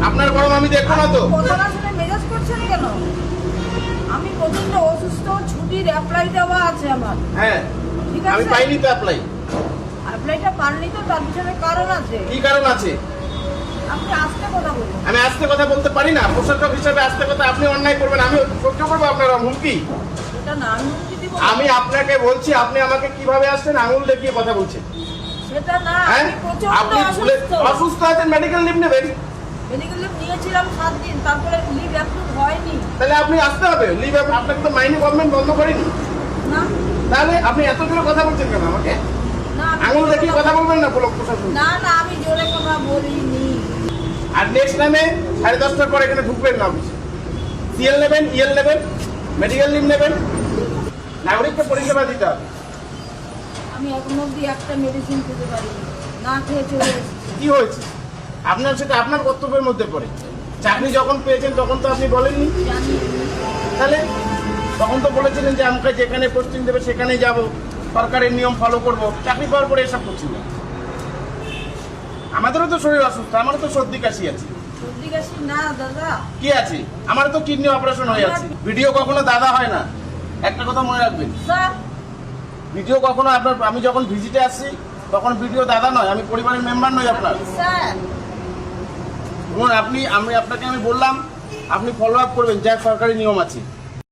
আপনার গরম আমি দেখবো না তো। কথা শুনে মেজাজ করছেন কেন? আমি প্রচন্ড অসুস্থ, ছুটির অ্যাপ্লাই দেওয়া আছে আমার। হ্যাঁ, ঠিক আমি আছে, পাইনি তো অ্যাপ্লাই। অ্যাপ্লাইটা পাননি তো, তার পিছনে কারণ আছে। কি কারণ আছে? আপনি আস্তে কথা বলুন। আমি আস্তে কথা বলতে পারি না? প্রশাসক হিসাবে আস্তে কথা আপনি অন্যায় করবেন, আমি সহ্য করবো আপনার হুমকি? এটা না, আমি হুমকি দিব? আমি আপনাকে বলছি, আপনি আমাকে কিভাবে আসছেন আঙুল দেখিয়ে কথা বলছেন? সেটা না, হ্যাঁ, আমি প্রচন্ড আপনি অসুস্থ। অসুস্থ আছেন, মেডিকেল লিভ নেবেন। মেডিকেল লিভ নিয়েছিলাম 7 দিন, তারপরে লিভ অ্যাপ্রুভ হয়নি। তাহলে আপনি আসতে হবে লিভ। আপনাকে তো মাইনে গভর্নমেন্ট বন্ধ করেনি। না তাহলে আপনি এত জোরে কথা বলছেন কেন আমাকে? না, আমি আঙুল জোরে দেখিয়ে কথা বলবেন না ব্লক প্রশাসন। না না, আমি জোরে কথা বলিনি। আর নেক্সট টাইমে 10:30টার পর এখানে ঢুকবেন না অফিসে। সিএল নেবেন, ইএল নেবেন, মেডিকেল লিভ নেবেন, নাগরিককে পরিষেবা দিতে হবে। আমি এখন অব্দি একটা মেডিসিন খেতে পারিনি, না খেয়ে চলে এসেছি। কি হয়েছে? আপনার সেটা আপনার কর্তব্যের মধ্যে পড়ে। চাকরি যখন পেয়েছেন তখন তো আপনি বলেননি। জানি তাহলে তখন তো বলেছিলেন যে আমাকে যেখানে পোস্টিং দেবে সেখানেই যাব, সরকারের নিয়ম ফলো করব। চাকরি পাওয়ার পরে এসব করছি না। আমাদেরও তো শরীর অসুস্থ, আমারও তো সর্দি কাশি আছে। সর্দি কাশি না দাদা। কি আছে? আমারও তো কিডনি অপারেশন হয়ে আছে। ভিডিও কখনো দাদা হয় না, একটা কথা মনে রাখবেন। স্যার, ভিডিও কখনো আপনার, আমি যখন ভিজিটে আসছি তখন ভিডিও দাদা নয়, আমি পরিবারের মেম্বার নই আপনার। স্যার এবং আমি আপনাকে বললাম আপনি ফলো আপ করবেন, যা সরকারি নিয়ম আছে।